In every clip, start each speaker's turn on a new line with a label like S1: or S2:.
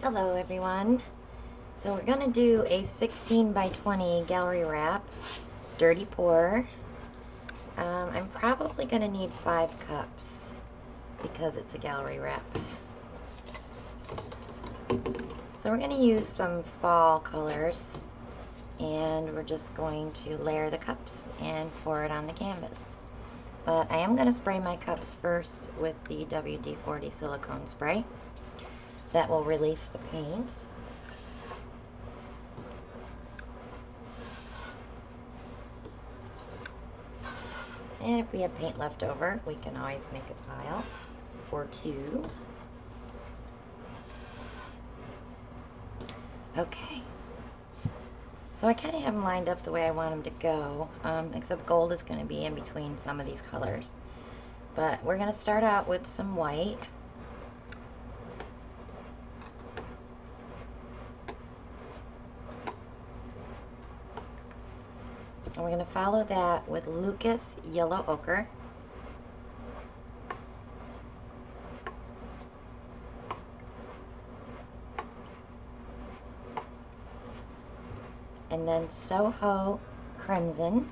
S1: Hello everyone. So we're going to do a 16 by 20 gallery wrap, dirty pour. I'm probably going to need 5 cups because it's a gallery wrap. So we're going to use some fall colors and we're just going to layer the cups and pour it on the canvas. But I am going to spray my cups first with the WD-40 silicone spray. That will release the paint. And if we have paint left over, we can always make a tile or two. Okay. So I kind of have them lined up the way I want them to go, except gold is going to be in between some of these colors. But we're going to start out with some white. And we're going to follow that with Lucas Yellow Ochre. And then Soho Crimson.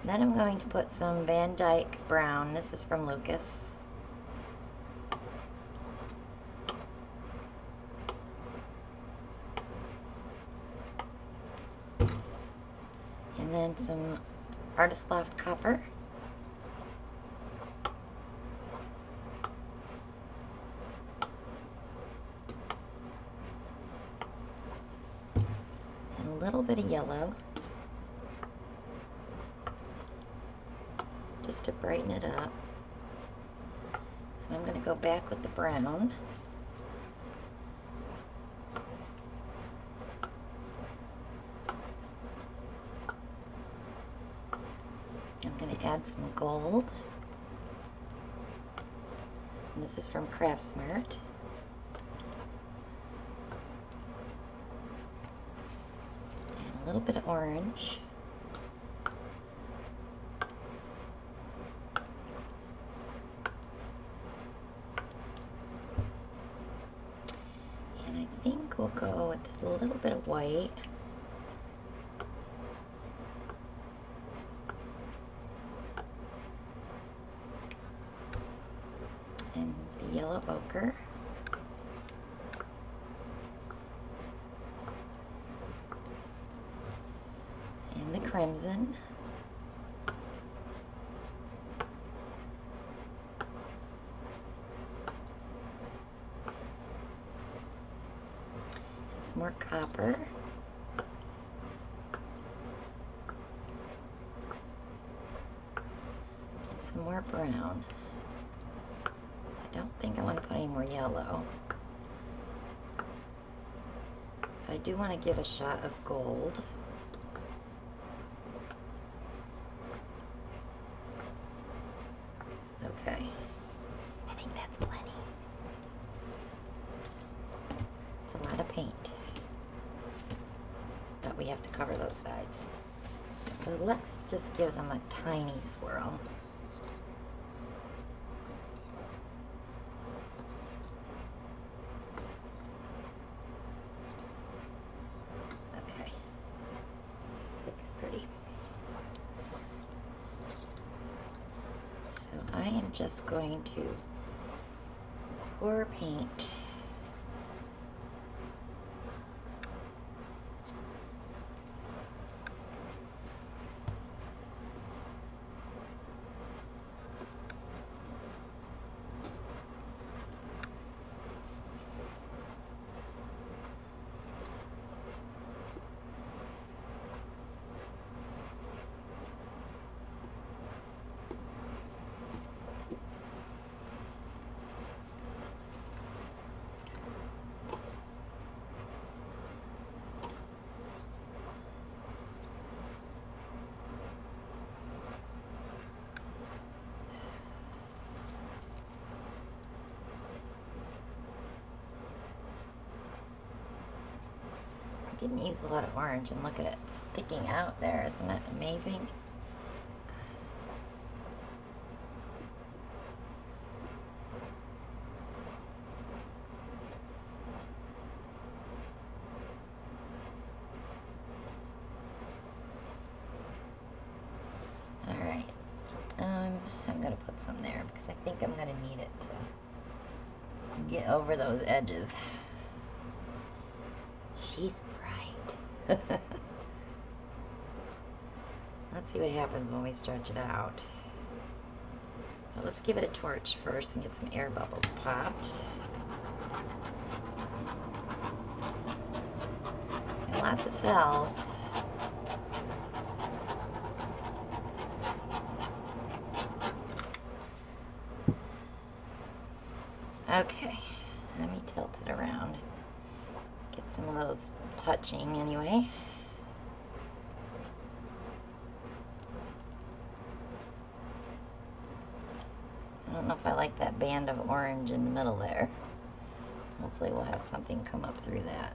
S1: Then I'm going to put some Van Dyke Brown. This is from Lucas. And then some Artist Loft Copper. And a little bit of yellow, just to brighten it up. And I'm going to go back with the brown. I'm going to add some gold. And this is from Craftsmart. And a little bit of orange. And I think we'll go with a little bit of white. And the yellow ochre. And the crimson. And some more copper. And some more brown. I don't think I want to put any more yellow. But I do want to give a shot of gold. Okay. I think that's plenty. It's a lot of paint. But we have to cover those sides. So let's just give them a tiny swirl. So I am just going to pour paint . I didn't use a lot of orange, and look at it sticking out there. Isn't that amazing? Alright, I'm going to put some there because I think I'm going to need it to get over those edges. She's bright. Let's see what happens when we stretch it out. But let's give it a torch first and get some air bubbles popped. And lots of cells. Okay, let me tilt it around. Get some of those touching anyway. I don't know if I like that band of orange in the middle there. Hopefully we'll have something come up through that.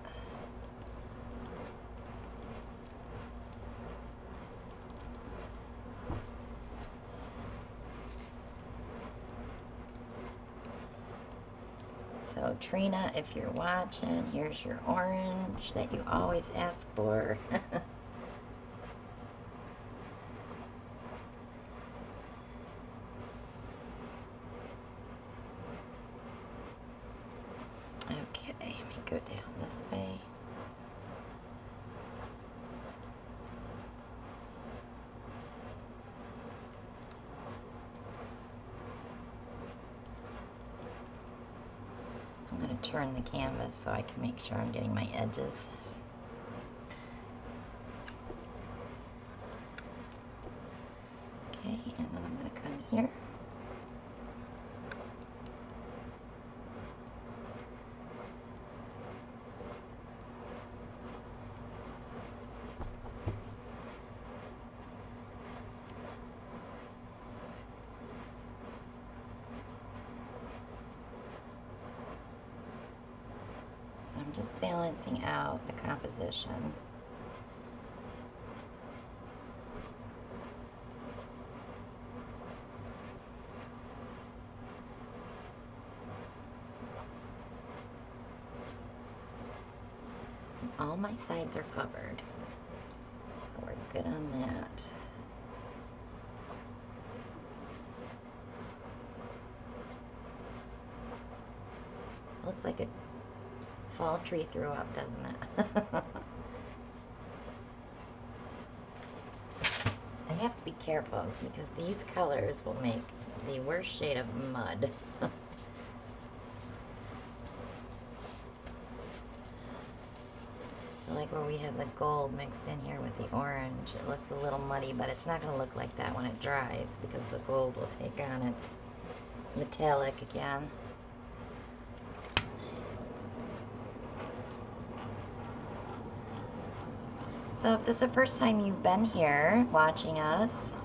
S1: So Trina, if you're watching, here's your orange that you always ask for. Okay, let me go down this way. I'm going to turn the canvas so I can make sure I'm getting my edges. Okay, and then I'm going to come here. I'm just balancing out the composition. All my sides are covered, so we're good on that. Looks like a fall tree threw up, doesn't it? I have to be careful because these colors will make the worst shade of mud. So like where we have the gold mixed in here with the orange, it looks a little muddy, but it's not going to look like that when it dries because the gold will take on its metallic again. So if this is the first time you've been here watching us,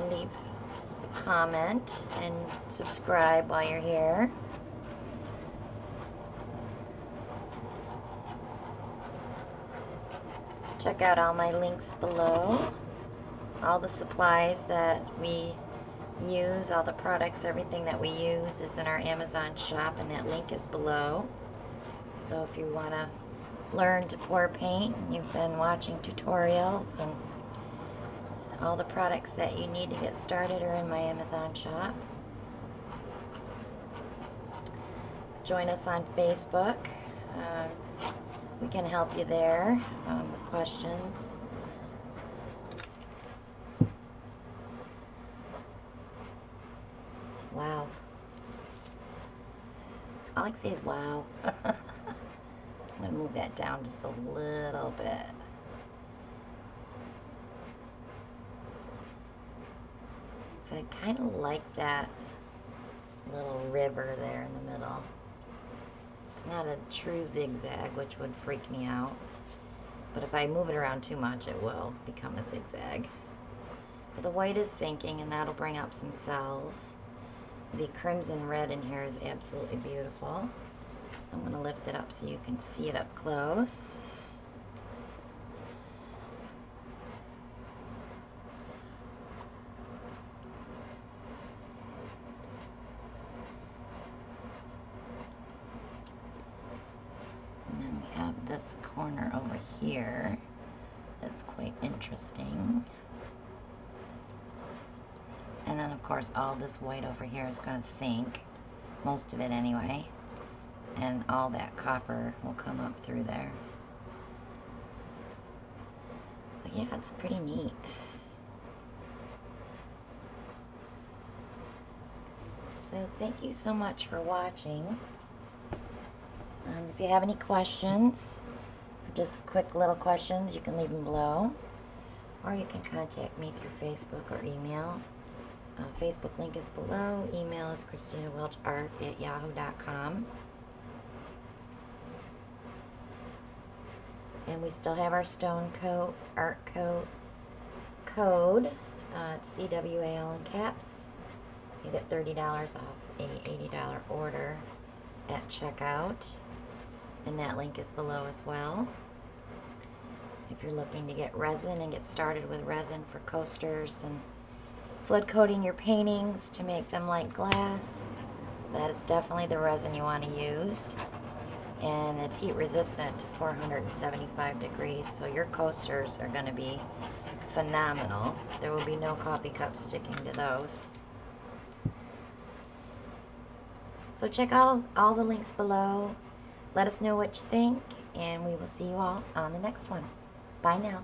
S1: leave a comment and subscribe while you're here. Check out all my links below. All the supplies that we use, all the products, everything that we use is in our Amazon shop, and that link is below. So if you want to learn to pour paint and you've been watching tutorials, and all the products that you need to get started are in my Amazon shop. Join us on Facebook. We can help you there with questions. Wow. All I can say is wow. I'm going to move that down just a little bit. So I kind of like that little river there in the middle. It's not a true zigzag, which would freak me out. But if I move it around too much, it will become a zigzag. But the white is sinking, and that'll bring up some cells. The crimson red in here is absolutely beautiful. I'm going to lift it up so you can see it up close. corner over here that's quite interesting. And then of course all this white over here is going to sink, most of it anyway, and all that copper will come up through there. So yeah, it's pretty neat. So thank you so much for watching. If you have any questions, just quick little questions, you can leave them below, or you can contact me through Facebook or email. Facebook link is below. Email is ChristinaWelchArt@yahoo.com. And we still have our stone coat, art coat code. It's CWAL in caps. You get $30 off a $80 order at checkout. And that link is below as well. If you're looking to get resin and get started with resin for coasters and flood coating your paintings to make them like glass, that is definitely the resin you want to use. And it's heat resistant to 475 degrees, so your coasters are going to be phenomenal. There will be no coffee cups sticking to those. So check out all the links below. Let us know what you think, and we will see you all on the next one. Bye now.